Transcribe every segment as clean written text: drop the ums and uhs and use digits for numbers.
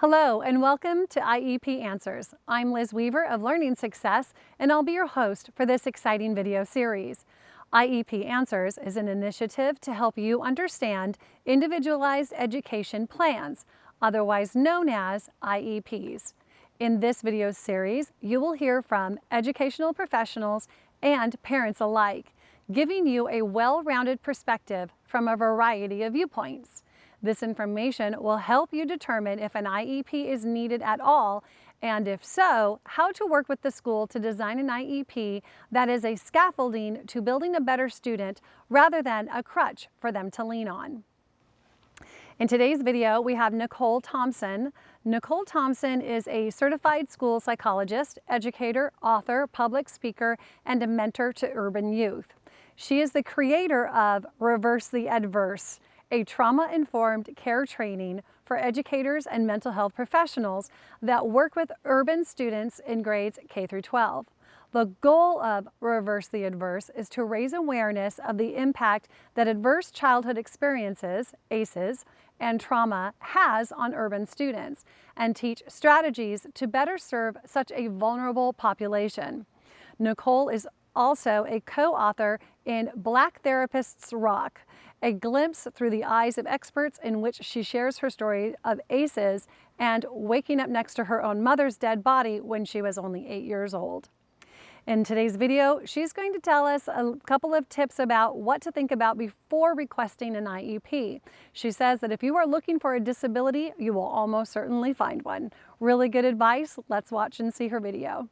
Hello and welcome to IEP Answers. I'm Liz Weaver of Learning Success and I'll be your host for this exciting video series. IEP Answers is an initiative to help you understand Individualized Education Plans, otherwise known as IEPs. In this video series, you will hear from educational professionals and parents alike, giving you a well-rounded perspective from a variety of viewpoints. This information will help you determine if an IEP is needed at all, and if so, how to work with the school to design an IEP that is a scaffolding to building a better student rather than a crutch for them to lean on. In today's video, we have Nicole Thompson. Nicole Thompson is a certified school psychologist, educator, author, public speaker, and a mentor to urban youth. She is the creator of Reverse the Adverse, a trauma-informed care training for educators and mental health professionals that work with urban students in grades K through 12. The goal of Reverse the Adverse is to raise awareness of the impact that adverse childhood experiences, ACEs, and trauma has on urban students, and teach strategies to better serve such a vulnerable population. Nicole is also a co-author in Black Therapists Rock, a glimpse through the eyes of experts, in which she shares her story of ACEs and waking up next to her own mother's dead body when she was only 8 years old. In today's video, she's going to tell us a couple of tips about what to think about before requesting an IEP. She says that if you are looking for a disability, you will almost certainly find one. Really good advice. Let's watch and see her video.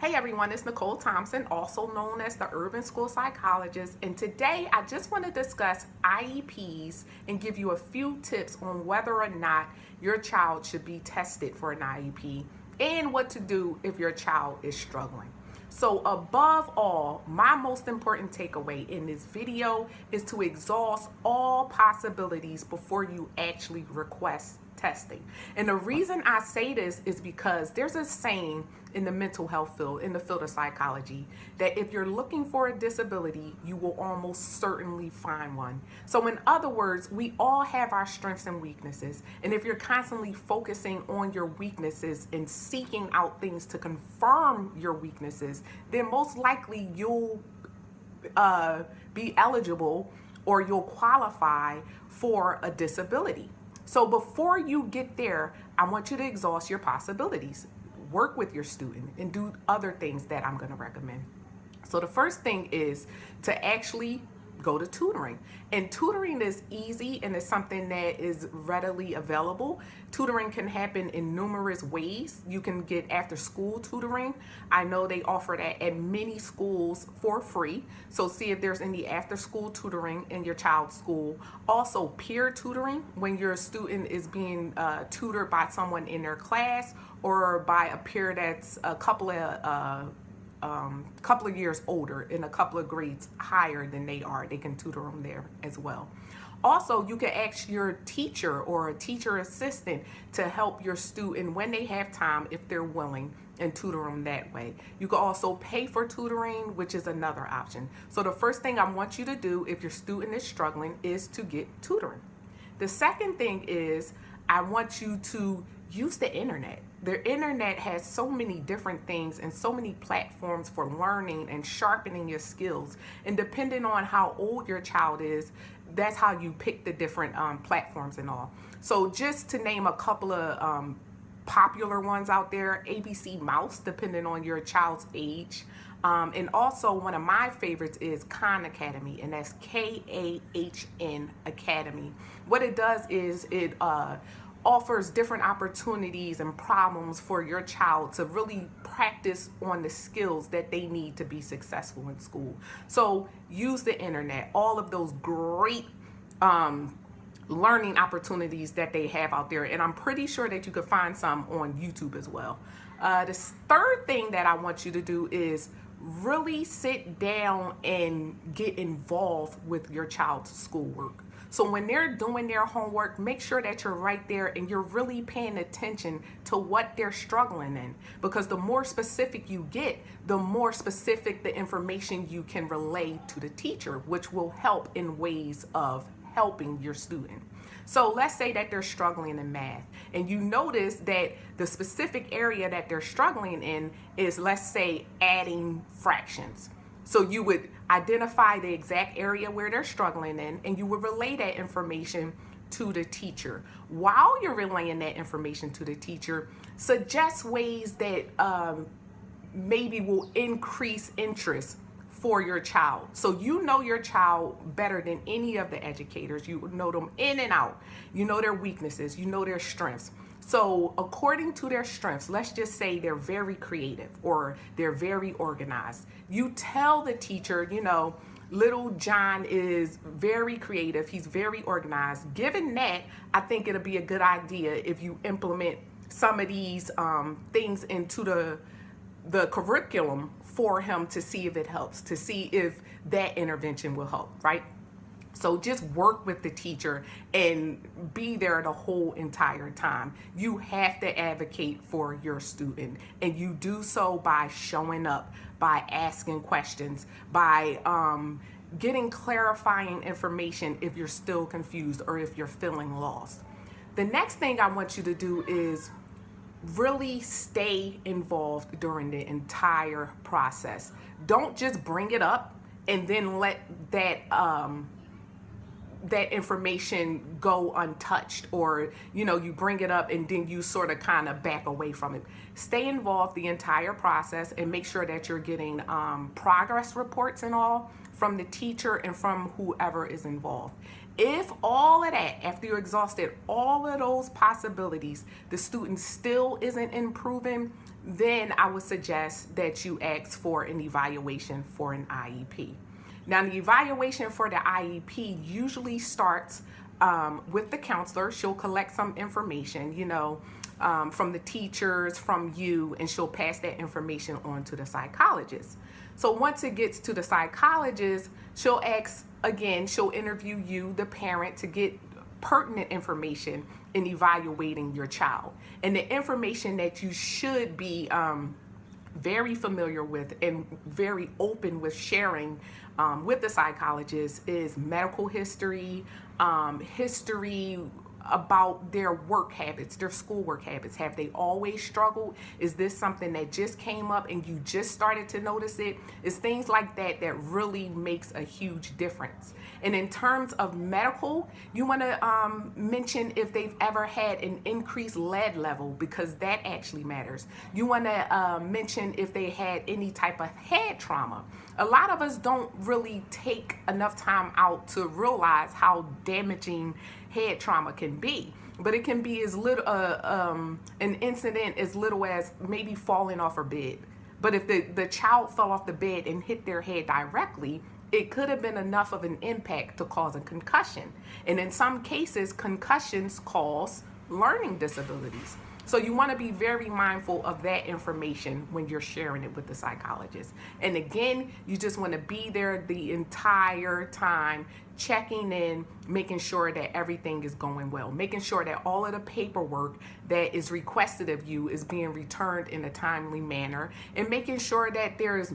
Hey everyone, it's Nicole Thompson, also known as the Urban School Psychologist, and today I just want to discuss IEPs and give you a few tips on whether or not your child should be tested for an IEP and what to do if your child is struggling. So above all, my most important takeaway in this video is to exhaust all possibilities before you actually request testing. And the reason I say this is because there's a saying in the mental health field, in the field of psychology, that if you're looking for a disability, you will almost certainly find one. So in other words, we all have our strengths and weaknesses. And if you're constantly focusing on your weaknesses and seeking out things to confirm your weaknesses, then most likely you'll be eligible or you'll qualify for a disability. So before you get there, I want you to exhaust your possibilities. Work with your student and do other things that I'm going to recommend. So the first thing is to actually go to tutoring. And tutoring is easy and it's something that is readily available. Tutoring can happen in numerous ways. You can get after school tutoring. I know they offer that at many schools for free. So see if there's any after school tutoring in your child's school. Also peer tutoring, when your student is being tutored by someone in their class or by a peer that's a couple of years older and a couple of grades higher than they are. They can tutor them there as well. Also, you can ask your teacher or a teacher assistant to help your student when they have time, if they're willing, and tutor them that way. You can also pay for tutoring, which is another option. So the first thing I want you to do if your student is struggling is to get tutoring. The second thing is I want you to use the internet. The internet has so many different things and so many platforms for learning and sharpening your skills. And depending on how old your child is, that's how you pick the different platforms and all. So just to name a couple of popular ones out there, ABC Mouse, depending on your child's age. And also one of my favorites is Khan Academy, and that's KAHN Academy. What it does is it offers different opportunities and problems for your child to really practice on the skills that they need to be successful in school. So use the internet, all of those great learning opportunities that they have out there. And I'm pretty sure that you could find some on YouTube as well. The third thing that I want you to do is really sit down and get involved with your child's schoolwork. So when they're doing their homework, make sure that you're right there and you're really paying attention to what they're struggling in. Because the more specific you get, the more specific the information you can relay to the teacher, which will help in ways of helping your student. So let's say that they're struggling in math, and you notice that the specific area that they're struggling in is, let's say, adding fractions. So you would identify the exact area where they're struggling in, and you would relay that information to the teacher. While you're relaying that information to the teacher, suggest ways that maybe will increase interest for your child. So you know your child better than any of the educators. You know them in and out. You know their weaknesses. You know their strengths. So according to their strengths, let's just say they're very creative or they're very organized. You tell the teacher, little John is very creative. He's very organized. Given that, I think it'll be a good idea if you implement some of these things into the curriculum for him to see if it helps, to see if that intervention will help, right? So just work with the teacher and be there the whole entire time. You have to advocate for your student, and you do so by showing up, by asking questions, by getting clarifying information if you're still confused or if you're feeling lost. The next thing I want you to do is really stay involved during the entire process. Don't just bring it up and then let that information go untouched, or you bring it up and then you sort of kind of back away from it. Stay involved the entire process and make sure that you're getting progress reports and all from the teacher and from whoever is involved. If all of that, after you exhausted all of those possibilities, the student still isn't improving, then I would suggest that you ask for an evaluation for an IEP. Now, the evaluation for the IEP usually starts with the counselor. She'll collect some information, from the teachers, from you, and she'll pass that information on to the psychologist. So once it gets to the psychologist, she'll interview you, the parent, to get pertinent information in evaluating your child. And the information that you should be very familiar with and very open with sharing with the psychologist is medical history, history about their work habits, their schoolwork habits. Have they always struggled? Is this something that just came up and you just started to notice it? It's things like that that really makes a huge difference. And in terms of medical, you want to mention if they've ever had an increased lead level, because that actually matters. You want to mention if they had any type of head trauma. A lot of us don't really take enough time out to realize how damaging head trauma can be. But it can be as little an incident as little as maybe falling off a bed. But if the child fell off the bed and hit their head directly, it could have been enough of an impact to cause a concussion. And in some cases, concussions cause learning disabilities. So you want to be very mindful of that information when you're sharing it with the psychologist. And again, you just want to be there the entire time, checking in, making sure that everything is going well, making sure that all of the paperwork that is requested of you is being returned in a timely manner, and making sure that there's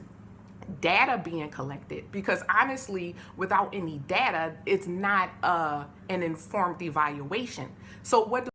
data being collected, because honestly, without any data, it's not an informed evaluation. So what